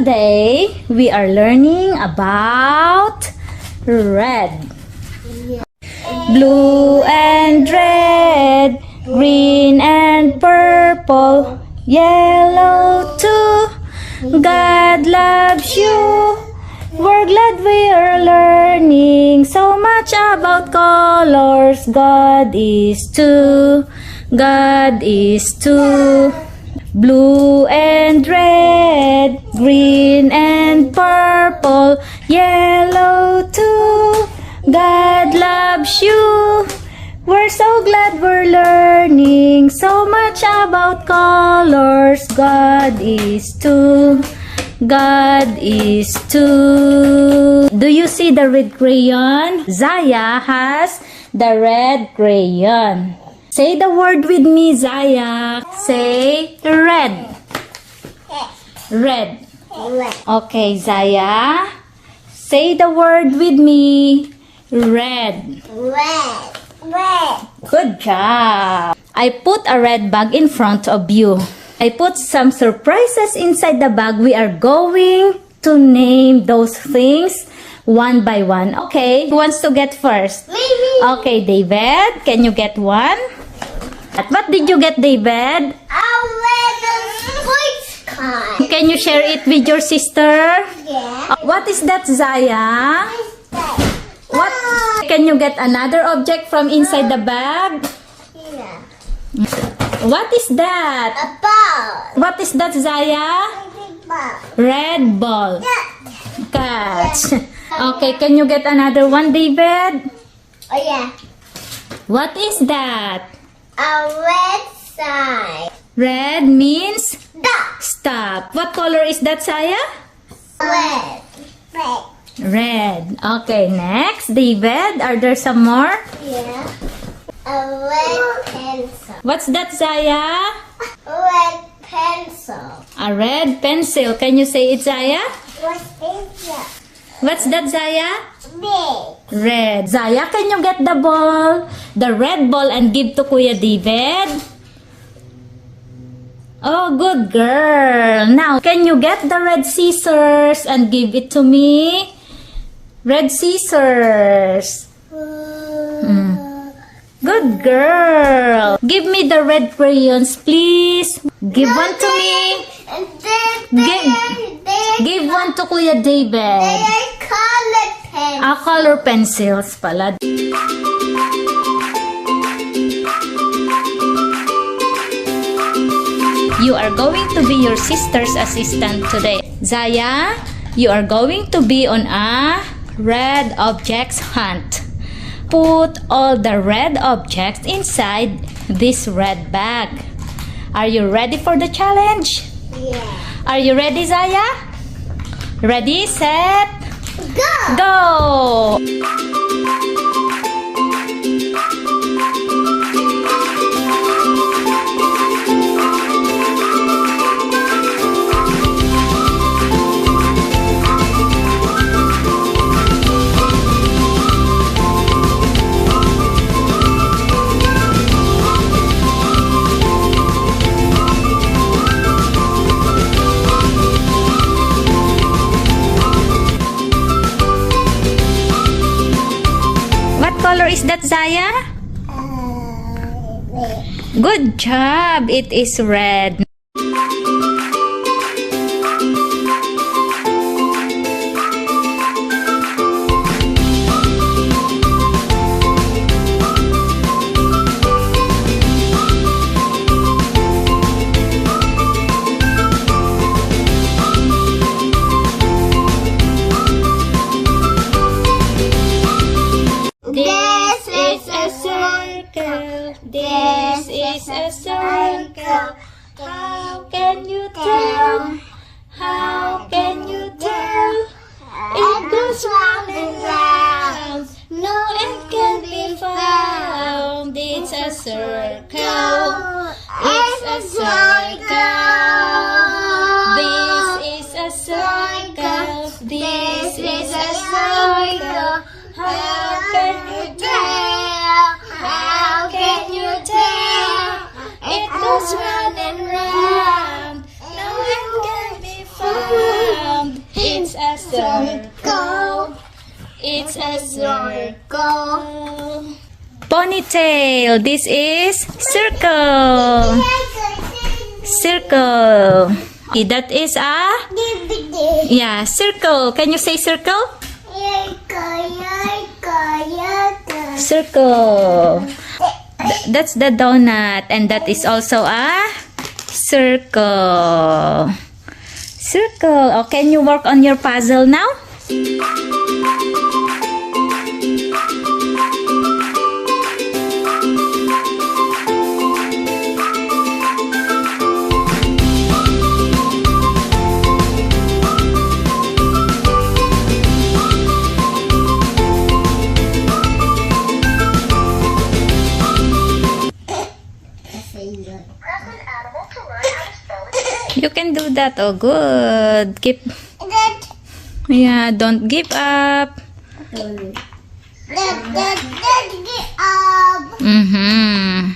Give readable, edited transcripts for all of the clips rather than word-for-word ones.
Today, we are learning about red. Blue and red, green and purple, yellow too. God loves you. We're glad we are learning so much about colors. God is two. God is two. Blue and red, green and purple, yellow too. God loves you. We're so glad we're learning so much about colors. God is two. God is two. Do you see the red crayon? Zaya has the red crayon. Say the word with me, Zaya. Say red. Red. Okay, Zaya. Say the word with me. Red. Good job. I put a red bag in front of you. I put some surprises inside the bag. We are going to name those things one by one. Okay, who wants to get first? Me. Okay, David, can you get one? What did you get, David? A little sports car. Can you share it with your sister? Yeah. What is that, Zaya? What? Can you get another object from inside the bag? Yeah. What is that? A ball. What is that, Zaya? A big ball. Red ball. Yeah. Catch. Okay, can you get another one, David? Oh yeah. What is that? A red sign. Red means Stop. stop. What color is that, Saya? Red. Red. Okay, next, David. Are there some more? Yeah. A red pencil. What's that, Zaya? Red pencil. A red pencil. Can you say it, Zaya? What is that? What's that, Zaya? Big. Red. Zaya, can you get the ball? The red ball and give to Kuya David? Oh, good girl. Now, can you get the red scissors and give it to me? Red scissors. Good girl. Give me the red crayons, please. Give one to me. And then Give one to Kuya they David. are colored pencils. Color pencils pala. You are going to be your sister's assistant today. Zaya, you are going to be on a red objects hunt. Put all the red objects inside this red bag. Are you ready for the challenge? Yeah. Are you ready, Zaya? Ready, set, Go. go! What color is that, Zaya? Good job! It is red. This is a circle. This is a circle. How can you tell? How can you tell? It goes round and round. No end can be found. It's a circle. It's a circle. This is a circle. This is a circle. How can you tell? How can you tell? It goes round and round. No end can be found. It's a circle. Ponytail. This is circle. Circle. That is a circle. Can you say circle? Circle. That's the donut, and that is also a circle. Circle. Oh, can you work on your puzzle now? You can do that. Oh, good. Keep. Yeah, don't give up. Mm-hmm.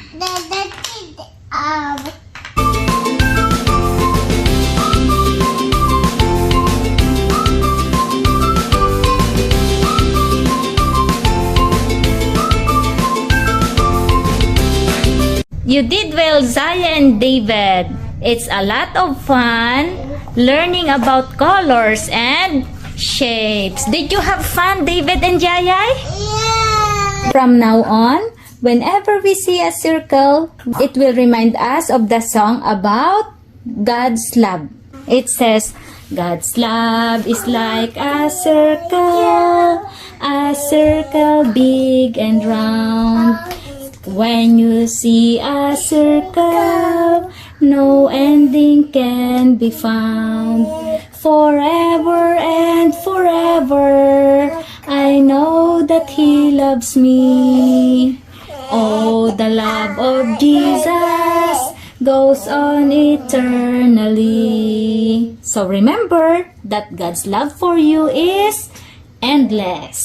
You did well, Zaya and David. It's a lot of fun learning about colors and shapes. Did you have fun, David and Jayay? Yeah. From now on, whenever we see a circle, it will remind us of the song about God's love. It says, God's love is like a circle big and round. When you see a circle, no ending can be found. Forever and forever, I know that He loves me. Oh, the love of Jesus goes on eternally. So remember that God's love for you is endless.